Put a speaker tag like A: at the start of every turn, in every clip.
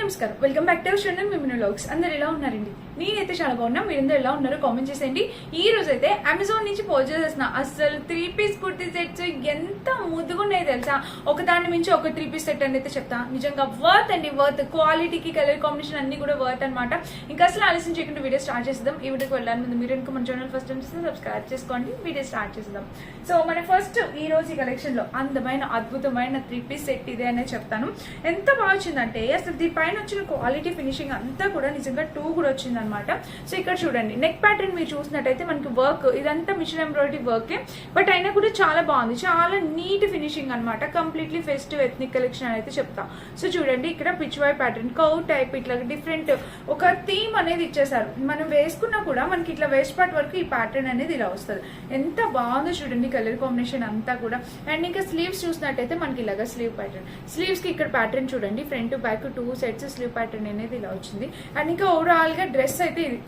A: నమస్కారం, welcome back to our channel మిమినో vlogs. అందరు ఎలా ఉన్నారండి? నేనైతే చాలా బాగున్నా. మీరందరూ ఎలా ఉన్నారో కామెంట్ చేసేయండి. ఈ రోజు అయితే అమెజాన్ నుంచి పర్చేస్ చేసిన అసలు 3-piece కుర్తీ సెట్స్ ఎంత ముద్దుగున్నాయి తెలుసా. ఒకదాని మించి ఒక 3-piece సెట్ అని అయితే చెప్తా. నిజంగా వర్త్ అండి, వర్త్. క్వాలిటీకి కలర్ కాంబినేషన్ అన్ని కూడా వర్త్ అనమాట. ఇంకా అసలు ఆలస్యం చేయకుండా వీడియో స్టార్ట్ చేద్దాం. ఈ వీడియోకి వెళ్ళాలి ముందు మీరు ఇంకా మన ఛానల్ ఫస్ట్ టైం చేస్తే సబ్స్క్రైబ్ చేసుకోండి. వీడియో స్టార్ట్ చేద్దాం. సో మన ఫస్ట్ ఈ రోజు ఈ కలెక్షన్ లో అందమైన అద్భుతమైన 3-piece సెట్ ఇదే అనే చెప్తాను. ఎంత బాగా వచ్చిందంటే అసలు దీనిపైన వచ్చిన క్వాలిటీ ఫినిషింగ్ అంతా కూడా నిజంగా 2 కూడా వచ్చింది అనమాట. సో ఇక్కడ చూడండి, నెక్ ప్యాటర్న్ మీరు చూసినట్టయితే మనకి వర్క్ ఇదంతా మిషన్ ఎంబ్రాయిడరీ వర్కే, బట్ అయినా కూడా చాలా బాగుంది. చాలా నీట్ ఫినిషింగ్ అనమాట. కంప్లీట్లీ ఫెస్టివ్ ఎథ్నిక్ కలెక్షన్ అయితే చెప్తా. సో చూడండి, ఇక్కడ Pichwai pattern, cow type ఇట్లా డిఫరెంట్ ఒక థీమ్ అనేది ఇచ్చేసారు. మనం వేసుకున్నా కూడా మనకి ఇట్లా వేస్ట్ పార్ట్ వరకు ఈ ప్యాటర్న్ అనేది ఇలా వస్తుంది. ఎంత బాగుందో చూడండి కలర్ కాంబినేషన్ అంతా కూడా. అండ్ ఇంకా స్లీవ్స్ చూసినట్టయితే మనకి ఇలాగా స్లీవ్ ప్యాటర్న్, స్లీవ్స్ కి ఇక్కడ ప్యాటర్న్ చూడండి, front back 2 sets slew pattern అనేది ఇలా వచ్చింది. అండ్ ఇంకా ఓవరాల్ గా డ్రెస్ అయితే ఇది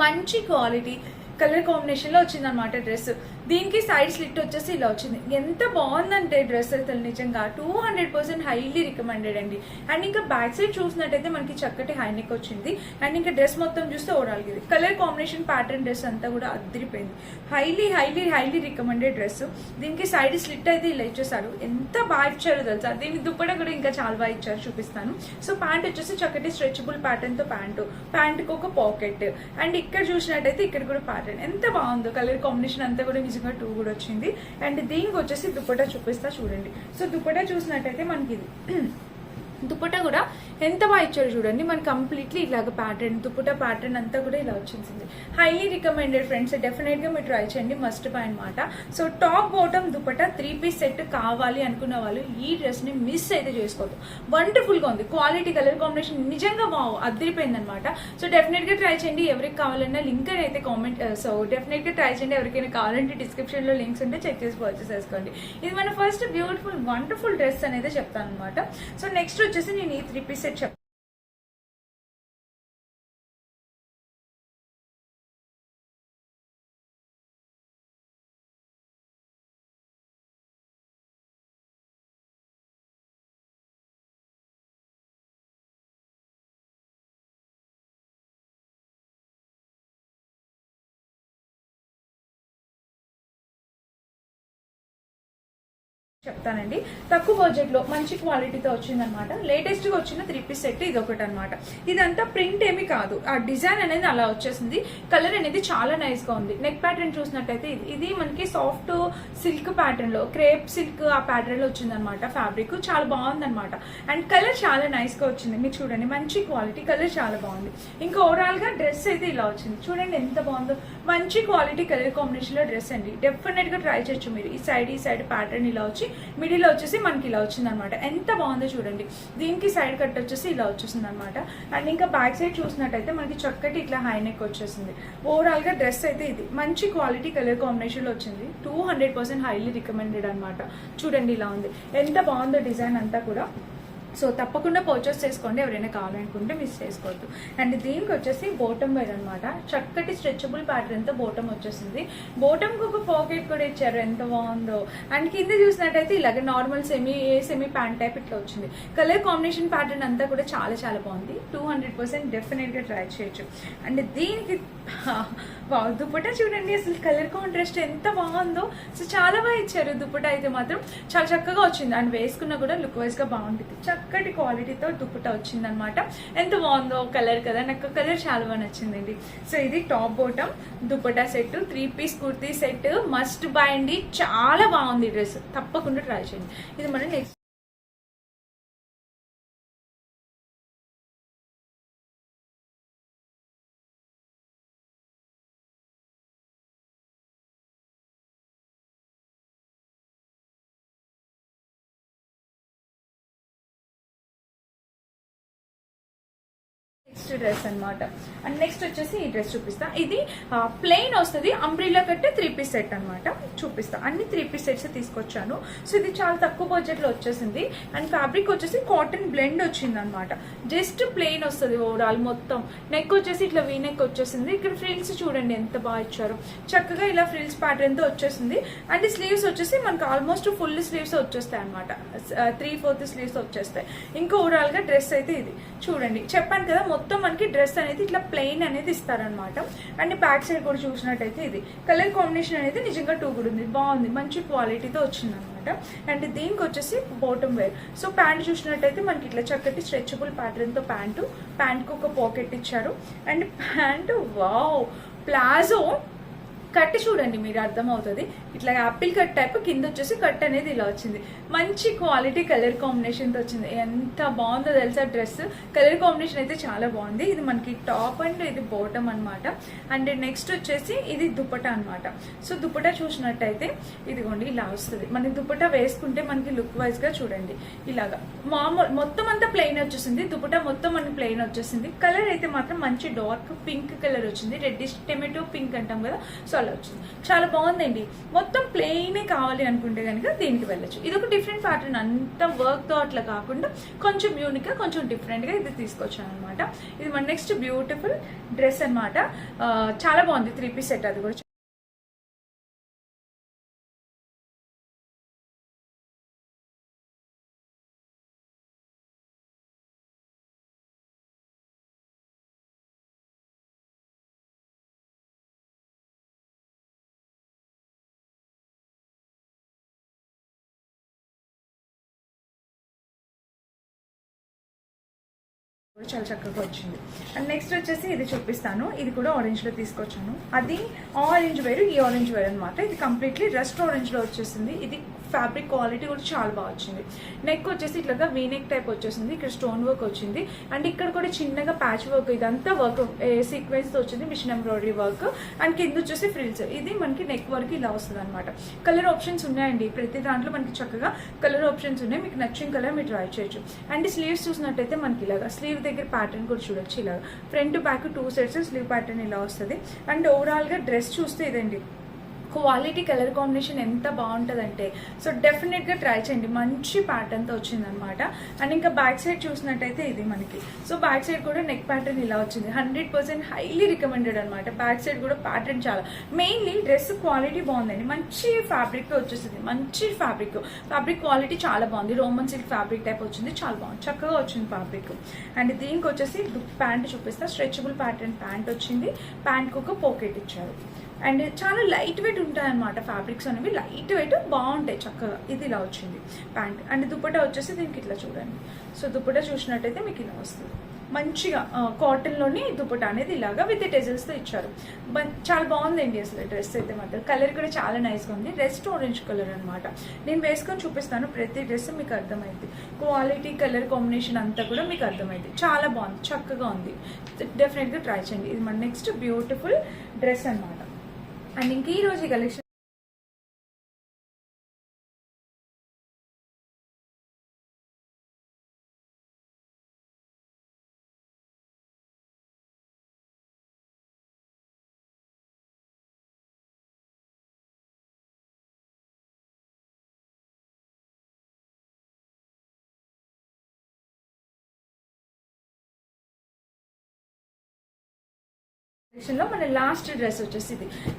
A: మంచి క్వాలిటీ కలర్ కాంబినేషన్ లో వచ్చింది అనమాట డ్రెస్. దీనికి సైడ్ స్లిట్ వచ్చేసి ఇలా వచ్చింది. ఎంత బాగుందంటే డ్రెస్ అయితే నిజంగా 200% హైలీ రికమెండెడ్ అండి. అండ్ ఇంకా బ్యాక్ సైడ్ చూసినట్టయితే మనకి చక్కటి హై నెక్ వచ్చింది. అండ్ ఇంకా డ్రెస్ మొత్తం చూస్తే ఓవరాల్ గా కలర్ కాంబినేషన్ ప్యాటర్న్ డ్రెస్ అంతా కూడా అదిరిపోయింది. Highly highly highly recommended dress. దీనికి సైడ్ స్లిట్ అయితే ఇలా ఇచ్చేసారు. ఎంత బాగా ఇచ్చారు తెలుసా. దీనికి దుప్పట కూడా ఇంకా చాలా బాగా ఇచ్చారు, చూపిస్తాను. సో ప్యాంట్ వచ్చేసి చక్కటి స్ట్రెచబుల్ ప్యాటర్న్ తో ప్యాంటుకి ఒక పాకెట్. అండ్ ఇక్కడ చూసినట్టయితే ఇక్కడ కూడా ప్యాటర్న్ ఎంత బాగుందో. కలర్ కాంబినేషన్ అంతా కూడా నిజంగా 2 కూడా వచ్చింది. అండ్ దీనికి వచ్చేసి దుప్పటా చూపిస్తా చూడండి. సో దుప్పటా చూసినట్టయితే మనకి ఇది దుప్పటా కూడా ఎంత బాగా ఇచ్చారు చూడండి. మనకి కంప్లీట్లీ ఇలాగ ప్యాటర్న్, దుప్పటా ప్యాటర్న్ అంతా కూడా ఇలా వచ్చేసింది. హైలీ రికమెండెడ్ ఫ్రెండ్స్, డెఫినెట్ గా మీరు ట్రై చేయండి, మస్ట్ బై అనమాట. So top bottom dupatta 3-piece set కావాలి అనుకున్న వాళ్ళు ఈ డ్రెస్ ని మిస్ అయితే చేసుకోవద్దు. వండర్ఫుల్ గా ఉంది. క్వాలిటీ కలర్ కాంబినేషన్ నిజంగా అదిరిపోయింది అనమాట. సో డెఫినెట్ గా ట్రై చేయండి. ఎవరికి కావాలన్నా లింక్ అయితే కామెంట్, సో డెఫినెట్ గా ట్రై చేయండి. ఎవరికైనా కావాలంటే డిస్క్రిప్షన్ లో లింక్స్ ఉంటే చెక్ చేసి పర్చేస్ చేసుకోండి. ఇది మన ఫస్ట్ బ్యూటిఫుల్ వండర్ఫుల్ డ్రెస్ అనేది చెప్తాను అనమాట. సో నెక్స్ట్ వచ్చేసి నేను ఈ 3-piece సెట్ చెప్తాను. చెప్తానండి. తక్కువ బడ్జెట్ లో మంచి క్వాలిటీతో వచ్చిందనమాట. లేటెస్ట్ గా వచ్చిన 3-piece సెట్ ఇది ఒకటి అనమాట. ఇదంతా ప్రింట్ ఏమి కాదు, ఆ డిజైన్ అనేది అలా వచ్చేసింది. కలర్ అనేది చాలా నైస్ గా ఉంది. నెక్ ప్యాటర్న్ చూసినట్టయితే ఇది మనకి సాఫ్ట్ సిల్క్ ప్యాటర్న్ లో, క్రేప్ సిల్క్ ఆ ప్యాటర్న్ లో వచ్చింది అనమాట. ఫ్యాబ్రిక్ చాలా బాగుంది అనమాట. అండ్ కలర్ చాలా నైస్ గా వచ్చింది. మీరు చూడండి, మంచి క్వాలిటీ, కలర్ చాలా బాగుంది. ఇంకా ఓవరాల్ గా డ్రెస్ అయితే ఇలా వచ్చింది. చూడండి ఎంత బాగుందో. మంచి క్వాలిటీ కలర్ కాంబినేషన్ లో డ్రెస్ అండి. డెఫినెట్ గా ట్రై చేయొచ్చు మీరు. ఈ సైడ్ ప్యాటర్న్ ఇలా వచ్చి మిడిల్ లో వచ్చేసి మనకి ఇలా వచ్చింది అనమాట. ఎంత బాగుందో చూడండి. దీనికి సైడ్ కట్ వచ్చేసి ఇలా వచ్చేసింది అనమాట. అండ్ ఇంకా బ్యాక్ సైడ్ చూసినట్టయితే మనకి చక్కటి ఇట్లా హై నెక్ వచ్చేసింది. ఓవరాల్ గా డ్రెస్ అయితే ఇది మంచి క్వాలిటీ కలర్ కాంబినేషన్ లో వచ్చింది. 200% హైలీ రికమెండెడ్ అనమాట. చూడండి ఇలా ఉంది, ఎంత బాగుందో డిజైన్ అంతా కూడా. సో తప్పకుండా పర్చేస్ చేసుకోండి, ఎవరైనా కావాలనుకుంటే మిస్ చేసుకోవద్దు. అండ్ దీనికి వచ్చేసి బోటమ్ వైర్ అనమాట. చక్కటి స్ట్రెచబుల్ ప్యాటర్న్ తో బోటమ్ వచ్చేసింది. బోటమ్ కు ఒక పాకెట్ కూడా ఇచ్చారు, ఎంత బాగుందో. అండ్ కింద చూసినట్టయితే ఇలాగే నార్మల్ సెమీ ప్యాంట్ టైప్ ఇట్లా వచ్చింది. కలర్ కాంబినేషన్ ప్యాటర్న్ అంతా కూడా చాలా చాలా బాగుంది. 200% డెఫినెట్ గా ట్రై చేయొచ్చు. అండ్ దీనికి దుప్పటా చూడండి, అసలు కలర్ కాంట్రాస్ట్ ఎంత బాగుందో. సో చాలా బాగా ఇచ్చారు. దుప్పటా అయితే మాత్రం చాలా చక్కగా వచ్చింది. అండ్ వేసుకున్నా కూడా లుక్ వైజ్ గా బాగుంటుంది. చక్కటి క్వాలిటీతో దుప్పటా వచ్చింది అనమాట. ఎంత బాగుందో కలర్ కదా, నాకు కలర్ చాలా బాగా నచ్చిందండి. సో ఇది top bottom dupatta set 3-piece kurti set must by అండి. చాలా బాగుంది డ్రెస్, తప్పకుండా ట్రై చేయండి. ఇది మన నెక్స్ట్ నెక్స్ట్ డ్రెస్ అనమాట. అండ్ నెక్స్ట్ వచ్చేసి ఈ డ్రెస్ చూపిస్తా. ఇది ప్లెయిన్ వస్తుంది, అంబ్రిల్లా కట్టే 3 పీస్ సెట్ అనమాట. చూపిస్తా. అన్ని 3 పీస్ సెట్స్ తీసుకొచ్చాను. సో ఇది చాలా తక్కువ బడ్జెట్ లో వచ్చేసింది. అండ్ ఫ్యాబ్రిక్ వచ్చేసి కాటన్ బ్లెండ్ వచ్చింది అనమాట. జస్ట్ ప్లెయిన్ వస్తుంది ఓవరాల్ మొత్తం. నెక్ వచ్చేసి ఇట్లా వీ నెక్ వచ్చేసింది. ఇక్కడ ఫ్రిల్స్ చూడండి ఎంత బాగా ఇచ్చారు. చక్కగా ఇలా ఫ్రిల్స్ ప్యాటర్న్ తో వచ్చేసింది. అండ్ స్లీవ్స్ వచ్చేసి మనకు ఆల్మోస్ట్ ఫుల్ స్లీవ్స్ వచ్చేస్తాయి అనమాట. 3/4 స్లీవ్స్ వచ్చేస్తాయి. ఇంకా ఓవరాల్ గా డ్రెస్ అయితే ఇది చూడండి. చెప్పాను కదా మొత్తం మనకి డ్రెస్ అనేది ఇట్లా ప్లెయిన్ అనేది ఇస్తారనమాట. అండ్ బ్యాక్ సైడ్ కూడా చూసినట్టయితే ఇది కలర్ కాంబినేషన్ అనేది నిజంగా 2 కూడా ఉంది. బాగుంది, మంచి క్వాలిటీతో వచ్చింది అనమాట. అండ్ దీనికి వచ్చేసి బాటమ్ వేర్. సో ప్యాంట్ చూసినట్టయితే మనకి ఇట్లా చక్కటి స్ట్రెచబుల్ ప్యాటర్న్ తో ప్యాంట్కి ఒక పాకెట్ ఇచ్చారు. And pant wow, palazzo cut చూడండి మీరు అర్థమవుతుంది. ఇట్లా యాపిల్ కట్ టైప్, కింద వచ్చేసి కట్ అనేది ఇలా వచ్చింది. మంచి క్వాలిటీ కలర్ కాంబినేషన్ తో వచ్చింది. ఎంత బాగుందో తెలుసా డ్రెస్. కలర్ కాంబినేషన్ అయితే చాలా బాగుంది. ఇది మనకి టాప్ అండ్ ఇది బాటమ్ అనమాట. అండ్ నెక్స్ట్ వచ్చేసి ఇది దుపట్టా అనమాట. సో దుపట్టా చూసినట్టయితే ఇదిగోండి ఇలా వస్తుంది. మనకి దుపట్టా వేసుకుంటే మనకి లుక్ వైజ్ గా చూడండి ఇలాగా మామూలు మొత్తం అంతా ప్లెయిన్ వచ్చేసింది. దుపట్టా మొత్తం మనకి ప్లెయిన్ వచ్చేసింది. కలర్ అయితే మాత్రం మంచి డార్క్ పింక్ కలర్ వచ్చింది. రెడ్డిష్ టొమాటో పింక్ అంటాం కదా, సో అలా వచ్చింది. చాలా బాగుందండి. మొత్తం ప్లెయినే కావాలి అనుకుంటే కనుక దీనికి వెళ్ళచ్చు. ఇది ఒక డిఫరెంట్ ప్యాటర్న్, అంత వర్క్ తో అట్లా కాకుండా కొంచెం యూనిక్ గా కొంచెం డిఫరెంట్ గా ఇది తీసుకొచ్చాను అనమాట. ఇది మన నెక్స్ట్ బ్యూటిఫుల్ డ్రెస్ అనమాట. చాలా బాగుంది. 3 పీస్ సెట్. అది కూడా చాలా చక్కగా వచ్చింది. అండ్ నెక్స్ట్ వచ్చేసి ఇది చూపిస్తాను. ఇది కూడా ఆరెంజ్ లో తీసుకొచ్చాను. అది ఆరెంజ్ వేరు, ఈ ఆరెంజ్ వేరు అనమాట. ఇది కంప్లీట్లీ రస్ట్ ఆరెంజ్ లో వచ్చేసింది. ఇది ఫ్యాబ్రిక్ క్వాలిటీ కూడా చాలా బాగా వచ్చింది. నెక్ వచ్చేసి ఇట్లాగా వీ నెక్ టైప్ వచ్చేసింది. ఇక్కడ స్టోన్ వర్క్ వచ్చింది. అండ్ ఇక్కడ కూడా చిన్నగా ప్యాచ్ వర్క్, ఇదంతా వర్క్ సీక్వెన్స్ తో వచ్చింది. Machine embroidery work. అండ్ కింద వచ్చేసి ఫ్రిల్స్. ఇది మనకి నెక్ వర్క్ ఇలా వస్తుంది అనమాట. కలర్ ఆప్షన్స్ ఉన్నాయండి. ప్రతి దాంట్లో మనకి చక్కగా కలర్ ఆప్షన్స్ ఉన్నాయి. మీకు నచ్చిన కలర్ మీరు ట్రై చేయొచ్చు. అండ్ స్లీవ్స్ చూసినట్టయితే మనకి ఇలాగా స్లీవ్ దగ్గర ప్యాటర్న్ కూడా చూడొచ్చు. ఇలాగా front back 2 sets slew pattern ఇలా వస్తుంది. అండ్ ఓవరాల్ గా డ్రెస్ చూస్తే ఇదండి క్వాలిటీ, కలర్ కాంబినేషన్ ఎంత బాగుంటుందంటే సో డెఫినెట్ గా ట్రై చేయండి. మంచి ప్యాటర్న్ తో వచ్చిందనమాట. అండ్ ఇంకా బ్యాక్ సైడ్ చూసినట్టయితే ఇది మనకి సో బ్యాక్ సైడ్ కూడా నెక్ ప్యాటర్న్ ఇలా వచ్చింది. 100% హైలీ రికమెండెడ్ అనమాట. బ్యాక్ సైడ్ కూడా ప్యాటర్న్ చాలా, మెయిన్లీ డ్రెస్ క్వాలిటీ బాగుందండి. మంచి ఫ్యాబ్రిక్ వచ్చేసింది. మంచి ఫ్యాబ్రిక్ క్వాలిటీ చాలా బాగుంది. రోమన్ సిల్క్ ఫ్యాబ్రిక్ టైప్ వచ్చింది. చాలా బాగుంది, చక్కగా వచ్చింది ఫ్యాబ్రిక్. అండ్ దీనికి వచ్చేసి ప్యాంట్ చూపిస్తా. స్ట్రెచబుల్ ప్యాటర్న్ ప్యాంట్ వచ్చింది. ప్యాంట్ కు ఒక పాకెట్ ఇచ్చారు. అండ్ చాలా లైట్ వెయిట్ ఉంటాయి అనమాట. ఫ్యాబ్రిక్స్ అనేవి లైట్ వెయిట్ బాగుంటాయి చక్కగా. ఇది ఇలా వచ్చింది ప్యాంట్. అండ్ దుపట్టా వచ్చేసి దీనికి ఇట్లా చూడండి. సో దుపట్టా చూసినట్టయితే మీకు ఇలా వస్తుంది. మంచిగా కాటన్ లోని దుపట్టా అనేది ఇలాగా విత్ టెజల్స్ తో ఇచ్చారు. చాలా బాగుందండి అసలు డ్రెస్ అయితే మాత్రం. కలర్ కూడా చాలా నైస్ గా ఉంది. రెస్ట్ ఆరెంజ్ కలర్ అనమాట. నేను వేసుకొని చూపిస్తాను. ప్రతి డ్రెస్ మీకు అర్థమైంది. క్వాలిటీ, కలర్ కాంబినేషన్ అంతా కూడా మీకు అర్థమైంది. చాలా బాగుంది, చక్కగా ఉంది. డెఫినెట్ గా ట్రై చేయండి. ఇది మన నెక్స్ట్ బ్యూటిఫుల్ డ్రెస్ అనమాట. అండ్ ఇంక ఈ రోజు కలెక్షన్ లో మన లాస్ట్ డ్రెస్ వచ్చేసి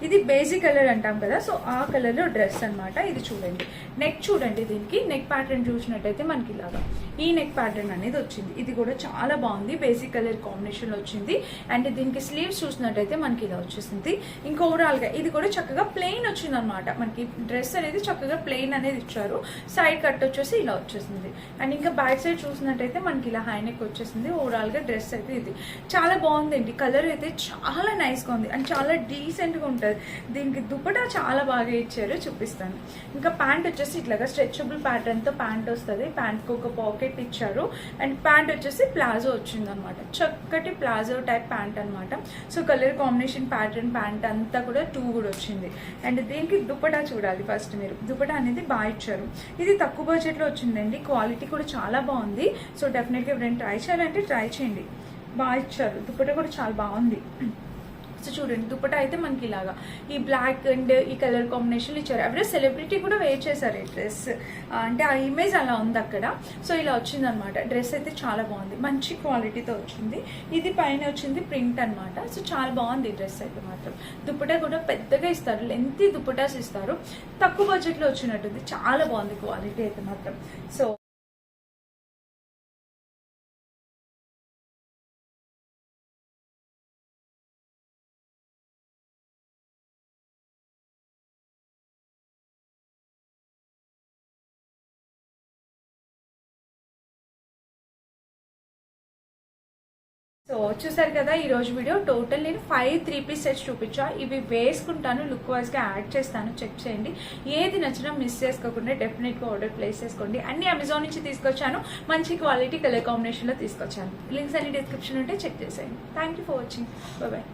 A: ఇది బేసిక్ కలర్ అంటాం కదా, సో ఆ కలర్ లో డ్రెస్ అనమాట. ఇది చూడండి. నెక్ చూడండి. దీనికి నెక్ ప్యాటర్న్ చూసినట్టయితే మనకి ఇలాగా ఈ నెక్ ప్యాటర్న్ అనేది వచ్చింది. ఇది కూడా చాలా బాగుంది. బేసిక్ కలర్ కాంబినేషన్ లో వచ్చింది. అండ్ దీనికి స్లీవ్స్ చూసినట్టయితే మనకి ఇలా వచ్చేసింది. ఇంకా ఓవరాల్ గా ఇది కూడా చక్కగా ప్లెయిన్ వచ్చింది అనమాట. మనకి డ్రెస్ అనేది చక్కగా ప్లెయిన్ అనేది ఇచ్చారు. సైడ్ కట్ వచ్చేసి ఇలా వచ్చేసింది. అండ్ ఇంకా బ్యాక్ సైడ్ చూసినట్టయితే మనకి ఇలా హై నెక్ వచ్చేసింది. ఓవరాల్ గా డ్రెస్ అయితే ఇది చాలా బాగుందండి. కలర్ అయితే చాలా నైస్ గా ఉంది అండ్ చాలా డీసెంట్ గా ఉంటుంది. దీనికి దుపట్టా చాలా బాగా ఇచ్చారు, చూపిస్తాను. ఇంకా ప్యాంట్ వచ్చేసి ఇట్లాగా స్ట్రెచబుల్ ప్యాటర్న్ తో ప్యాంట్ వస్తుంది. ప్యాంట్ కు ఒక పాకెట్ ఇచ్చారు. అండ్ ప్యాంట్ వచ్చేసి ప్లాజో వచ్చింది అనమాట. చక్కటి ప్లాజో టైప్ ప్యాంట్ అనమాట. So colour combination pattern pant అంతా కూడా 2 కూడా వచ్చింది. అండ్ దీనికి దుపట్టా చూడాలి ఫస్ట్ మీరు. దుపట్టా అనేది బాగా ఇచ్చారు. ఇది తక్కువ బడ్జెట్ లో వచ్చిందండి. క్వాలిటీ కూడా చాలా బాగుంది. సో డెఫినెట్ గా ఎవరైనా ట్రై చేయాలంటే ట్రై చేయండి. బాగా ఇచ్చారు. దుపట్టా కూడా చాలా బాగుంది. సో చూడండి, దుపట్టా అయితే మనకి ఇలాగా ఈ బ్లాక్ అండ్ ఈ కలర్ కాంబినేషన్ ఇచ్చారు. ఎవరో సెలబ్రిటీ కూడా వేర్ చేశారు ఈ డ్రెస్, అంటే ఆ ఇమేజ్ అలా ఉంది అక్కడ. సో ఇలా వచ్చింది అనమాట. డ్రెస్ అయితే చాలా బాగుంది, మంచి క్వాలిటీతో వచ్చింది. ఇది పైన వచ్చింది ప్రింట్ అనమాట. సో చాలా బాగుంది డ్రెస్ అయితే మాత్రం. దుపట్టా కూడా పెద్దగా ఇస్తారు, లెంతీ దుపట్టాస్ ఇస్తారు. తక్కువ బడ్జెట్లో వచ్చినట్టుంది, చాలా బాగుంది క్వాలిటీ అయితే మాత్రం. సో చూసారు కదా ఈ రోజు వీడియో. టోటల్ నేను 5 3-piece సెట్స్ చూపించా. ఇవి వేసుకుంటాను, లుక్ వైజ్ గా యాడ్ చేస్తాను, చెక్ చేయండి. ఏది నచ్చినా మిస్ చేసుకోకుండా డెఫినెట్ గా ఆర్డర్ ప్లేస్ చేసుకోండి. అన్ని అమెజాన్ నుంచి తీసుకొచ్చాను, మంచి క్వాలిటీ కలర్ కాంబినేషన్ లో తీసుకొచ్చాను. లింక్స్ అన్ని డిస్క్రిప్షన్ ఉంటే చెక్ చేసేయండి. Thank you for watching. Bye.